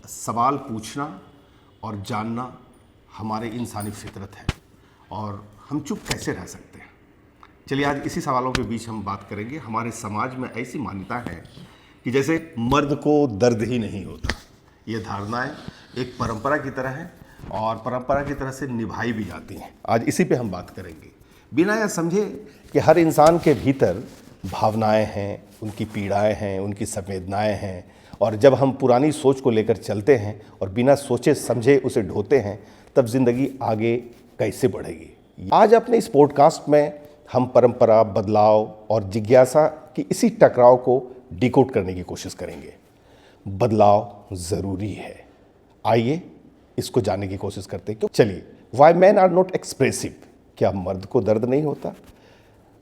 सवाल पूछना और जानना हमारे इंसानी फितरत है और हम चुप कैसे रह सकते हैं। चलिए आज इसी सवालों के बीच हम बात करेंगे। हमारे समाज में ऐसी मान्यता है कि जैसे मर्द को दर्द ही नहीं होता। ये धारणाएं एक परंपरा की तरह है और परंपरा की तरह से निभाई भी जाती हैं। आज इसी पे हम बात करेंगे, बिना यह समझे कि हर इंसान के भीतर भावनाएं हैं, उनकी पीड़ाएं हैं, उनकी संवेदनाएं हैं, और जब हम पुरानी सोच को लेकर चलते हैं और बिना सोचे समझे उसे ढोते हैं, तब जिंदगी आगे कैसे बढ़ेगी। आज अपने इस पॉडकास्ट में हम परंपरा, बदलाव और जिज्ञासा की इसी टकराव को डिकोड करने की कोशिश करेंगे। बदलाव ज़रूरी है, आइए इसको जानने की कोशिश करते हैं। क्यों? चलिए, why man are not expressive, क्या मर्द को दर्द नहीं होता?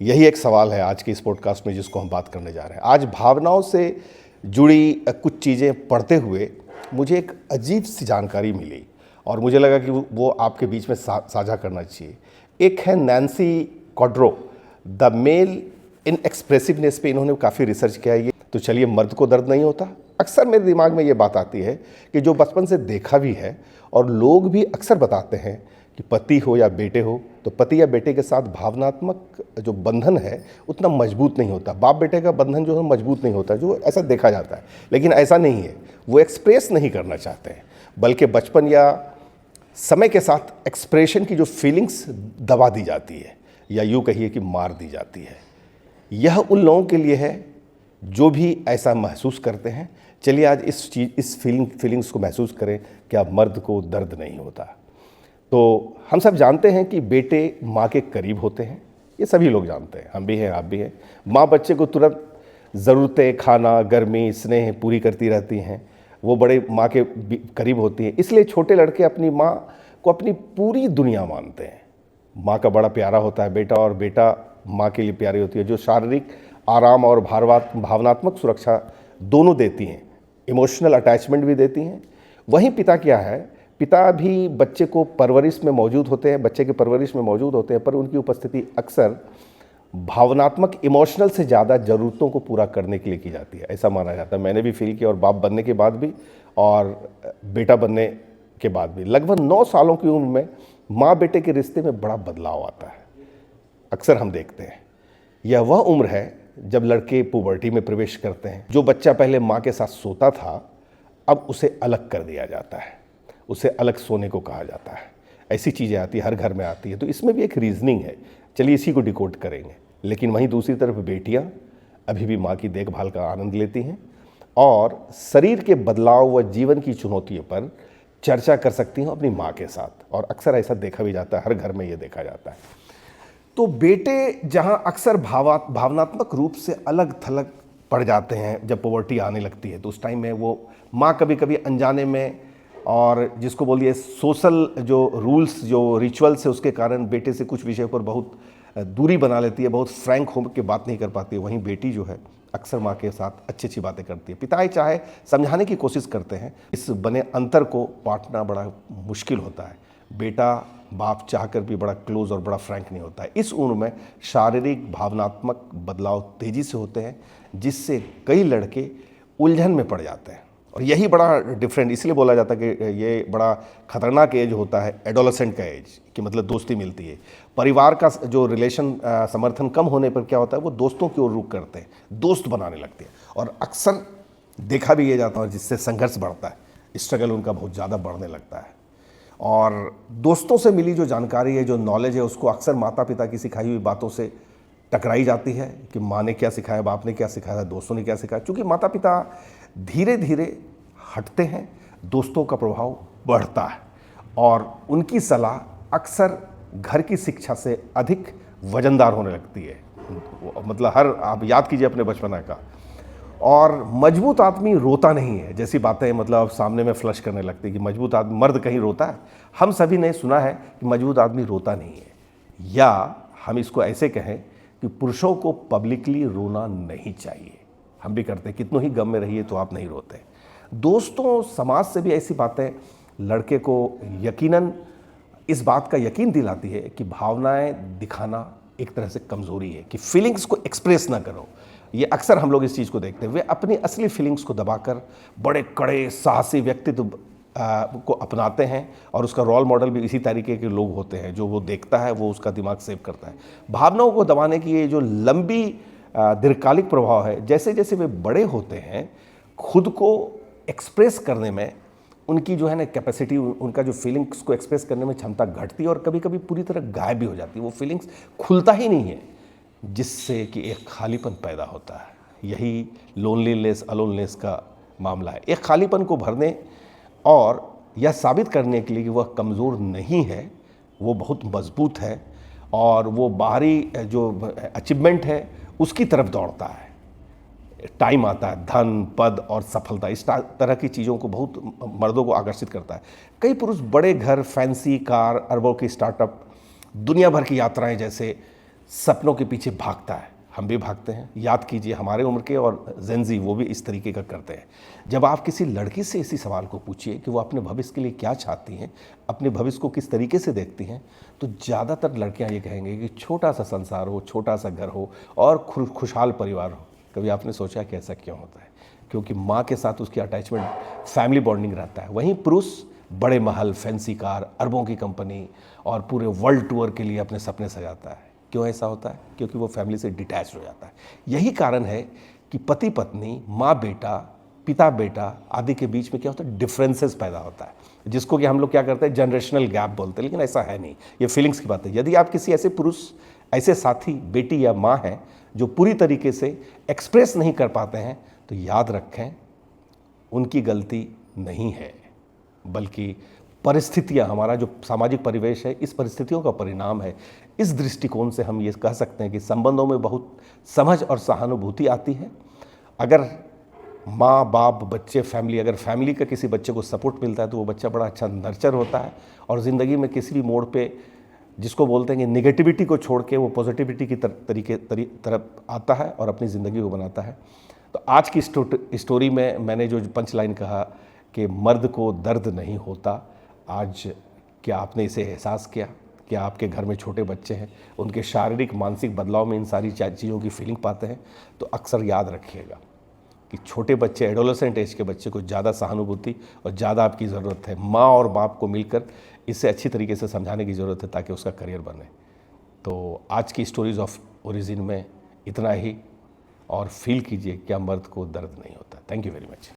यही एक सवाल है आज के इस पॉडकास्ट में जिसको हम बात करने जा रहे हैं। आज भावनाओं से जुड़ी कुछ चीज़ें पढ़ते हुए मुझे एक अजीब सी जानकारी मिली और मुझे लगा कि वो आपके बीच में साझा करना चाहिए। एक है नैन्सी कॉड्रो, द मेल इन एक्सप्रेसिवनेस पे इन्होंने काफ़ी रिसर्च किया है। तो चलिए, मर्द को दर्द नहीं होता। अक्सर मेरे दिमाग में ये बात आती है कि जो बचपन से देखा भी है और लोग भी अक्सर बताते हैं कि पति हो या बेटे हो, तो पति या बेटे के साथ भावनात्मक जो बंधन है उतना मजबूत नहीं होता। बाप बेटे का बंधन जो है मजबूत नहीं होता, जो ऐसा देखा जाता है। लेकिन ऐसा नहीं है, वो एक्सप्रेस नहीं करना चाहते हैं, बल्कि बचपन या समय के साथ एक्सप्रेशन की जो फीलिंग्स दबा दी जाती है या यूँ कहिए कि मार दी जाती है। यह उन लोगों के लिए है जो भी ऐसा महसूस करते हैं। चलिए आज इस फीलिंग्स को महसूस करें। क्या मर्द को दर्द नहीं होता? तो हम सब जानते हैं कि बेटे माँ के करीब होते हैं, ये सभी लोग जानते हैं, हम भी हैं, आप भी हैं। माँ बच्चे को तुरंत ज़रूरतें, खाना, गर्मी, स्नेह पूरी करती रहती हैं। वो बड़े माँ के करीब होती हैं, इसलिए छोटे लड़के अपनी माँ को अपनी पूरी दुनिया मानते हैं। माँ का बड़ा प्यारा होता है बेटा, और बेटा माँ के लिए प्यारी होती है, जो शारीरिक आराम और भावनात्मक सुरक्षा दोनों देती हैं, इमोशनल अटैचमेंट भी देती हैं। वहीं पिता क्या है, पिता भी बच्चे को परवरिश में मौजूद होते हैं, बच्चे के परवरिश में मौजूद होते हैं, पर उनकी उपस्थिति अक्सर भावनात्मक, इमोशनल से ज़्यादा ज़रूरतों को पूरा करने के लिए की जाती है, ऐसा माना जाता है। मैंने भी फील किया, और बाप बनने के बाद भी और बेटा बनने के बाद भी। लगभग 9 सालों की उम्र में माँ बेटे के रिश्ते में बड़ा बदलाव आता है, अक्सर हम देखते हैं। यह वह उम्र है जब लड़के पुबर्टी में प्रवेश करते हैं। जो बच्चा पहले माँ के साथ सोता था, अब उसे अलग कर दिया जाता है, उसे अलग सोने को कहा जाता है। ऐसी चीज़ें आती है, हर घर में आती है। तो इसमें भी एक रीजनिंग है, चलिए इसी को डिकोड करेंगे। लेकिन वहीं दूसरी तरफ बेटियां अभी भी माँ की देखभाल का आनंद लेती हैं और शरीर के बदलाव व जीवन की चुनौतियों पर चर्चा कर सकती हैं अपनी माँ के साथ, और अक्सर ऐसा देखा भी जाता है, हर घर में ये देखा जाता है। तो बेटे जहाँ अक्सर भावनात्मक रूप से अलग थलग पड़ जाते हैं, जब पॉवर्टी आने लगती है, तो उस टाइम में वो माँ कभी कभी अनजाने में, और जिसको बोलिए सोशल जो रूल्स, जो रिचुअल्स है, उसके कारण बेटे से कुछ विषय पर बहुत दूरी बना लेती है, बहुत फ्रैंक होकर के बात नहीं कर पाती है। वहीं बेटी जो है अक्सर माँ के साथ अच्छी अच्छी बातें करती है। पिता चाहे समझाने की कोशिश करते हैं, इस बने अंतर को बांटना बड़ा मुश्किल होता है। बेटा बाप चाहकर भी बड़ा क्लोज और बड़ा फ्रैंक नहीं होता है। इस उम्र में शारीरिक भावनात्मक बदलाव तेज़ी से होते हैं, जिससे कई लड़के उलझन में पड़ जाते हैं। और यही बड़ा डिफरेंट इसलिए बोला जाता है कि ये बड़ा खतरनाक एज होता है, एडोलेसेंट का एज, कि मतलब दोस्ती मिलती है। परिवार का जो रिलेशन समर्थन कम होने पर क्या होता है, वो दोस्तों की ओर रुख करते हैं, दोस्त बनाने लगते हैं, और अक्सर देखा भी ये जाता है, जिससे संघर्ष बढ़ता है, स्ट्रगल उनका बहुत ज़्यादा बढ़ने लगता है। और दोस्तों से मिली जो जानकारी है, जो नॉलेज है, उसको अक्सर माता पिता की सिखाई हुई बातों से टकराई जाती है कि माँ ने क्या सिखाया, बाप ने क्या सिखाया, दोस्तों ने क्या सिखाया। क्योंकि माता पिता धीरे धीरे हटते हैं, दोस्तों का प्रभाव बढ़ता है, और उनकी सलाह अक्सर घर की शिक्षा से अधिक वजनदार होने लगती है। मतलब आप याद कीजिए अपने बचपना का। और मजबूत आदमी रोता नहीं है जैसी बातें मतलब सामने में फ्लश करने लगती है कि मजबूत आदमी, मर्द कहीं रोता है? हम सभी ने सुना है कि मजबूत आदमी रोता नहीं है, या हम इसको ऐसे कहें कि पुरुषों को पब्लिकली रोना नहीं चाहिए। हम भी करते हैं, कितनों ही गम में रहिए तो आप नहीं रोते। दोस्तों, समाज से भी ऐसी बातें लड़के को यकीनन इस बात का यकीन दिलाती है कि भावनाएं दिखाना एक तरह से कमज़ोरी है, कि फीलिंग्स को एक्सप्रेस ना करो। ये अक्सर हम लोग इस चीज़ को देखते हैं। वे अपनी असली फीलिंग्स को दबाकर बड़े कड़े साहसी व्यक्तित्व को अपनाते हैं और उसका रोल मॉडल भी इसी तरीके के लोग होते हैं। जो वो देखता है वो उसका दिमाग सेव करता है। भावनाओं को दबाने की ये जो लंबी दीर्घकालिक प्रभाव है, जैसे जैसे वे बड़े होते हैं खुद को एक्सप्रेस करने में उनकी जो है ना कैपेसिटी, उनका जो फीलिंग्स को एक्सप्रेस करने में क्षमता घटती है और कभी कभी पूरी तरह गायब भी हो जाती है। वो फीलिंग्स खुलता ही नहीं है, जिससे कि एक खालीपन पैदा होता है। यही लोनलीनेस, अलोननेस का मामला है। एक खालीपन को भरने और यह साबित करने के लिए कि वह कमज़ोर नहीं है, वो बहुत मजबूत है और वो बाहरी जो अचीवमेंट है उसकी तरफ दौड़ता है। टाइम आता है, धन, पद और सफलता, इस तरह की चीज़ों को बहुत मर्दों को आकर्षित करता है। कई पुरुष बड़े घर, फैंसी कार, अरबों की स्टार्टअप, दुनिया भर की यात्राएं जैसे सपनों के पीछे भागता है। हम भी भागते हैं। याद कीजिए हमारे उम्र के और जेनजी वो भी इस तरीके का करते हैं। जब आप किसी लड़की से इसी सवाल को पूछिए कि वो अपने भविष्य के लिए क्या चाहती हैं, अपने भविष्य को किस तरीके से देखती हैं, तो ज़्यादातर लड़कियां ये कहेंगे कि छोटा सा संसार हो, छोटा सा घर हो और खुशहाल परिवार हो। कभी आपने सोचा कि ऐसा क्यों होता है? क्योंकि माँ के साथ उसकी अटैचमेंट, फैमिली बॉन्डिंग रहता है। वहीं पुरुष बड़े महल, फैंसी कार, अरबों की कंपनी और पूरे वर्ल्ड टूर के लिए अपने सपने सजाता है। क्यों ऐसा होता है? क्योंकि वो फैमिली से डिटैच हो जाता है। यही कारण है कि पति पत्नी, माँ बेटा, पिता बेटा आदि के बीच में क्या होता है, डिफरेंसेस पैदा होता है, जिसको कि हम लोग क्या करते हैं, जनरेशनल गैप बोलते हैं। लेकिन ऐसा है नहीं, ये फीलिंग्स की बात है। यदि आप किसी ऐसे पुरुष, ऐसे साथी, बेटी या माँ हैं जो पूरी तरीके से एक्सप्रेस नहीं कर पाते हैं, तो याद रखें उनकी गलती नहीं है, बल्कि परिस्थितियां, हमारा जो सामाजिक परिवेश है, इस परिस्थितियों का परिणाम है। इस दृष्टिकोण से हम ये कह सकते हैं कि संबंधों में बहुत समझ और सहानुभूति आती है। अगर माँ बाप, बच्चे, फैमिली, अगर फैमिली का किसी बच्चे को सपोर्ट मिलता है तो वो बच्चा बड़ा अच्छा नर्चर होता है और ज़िंदगी में किसी भी मोड़ पे, जिसको बोलते हैं कि निगेटिविटी को छोड़ के वो पॉजिटिविटी की तरफ आता है और अपनी ज़िंदगी को बनाता है। तो आज की स्टोरी में मैंने जो पंच लाइन कहा कि मर्द को दर्द नहीं होता, आज क्या आपने इसे एहसास किया? क्या आपके घर में छोटे बच्चे हैं, उनके शारीरिक मानसिक बदलाव में इन सारी चीज़ों की फीलिंग पाते हैं? तो अक्सर याद रखिएगा कि छोटे बच्चे, एडोलेसेंट एज के बच्चे को ज़्यादा सहानुभूति और ज़्यादा आपकी ज़रूरत है। माँ और बाप को मिलकर इसे अच्छी तरीके से समझाने की ज़रूरत है ताकि उसका करियर बने। तो आज की स्टोरीज़ ऑफ ओरिजिन में इतना ही, और फील कीजिए क्या मर्द को दर्द नहीं होता। Thank you very much.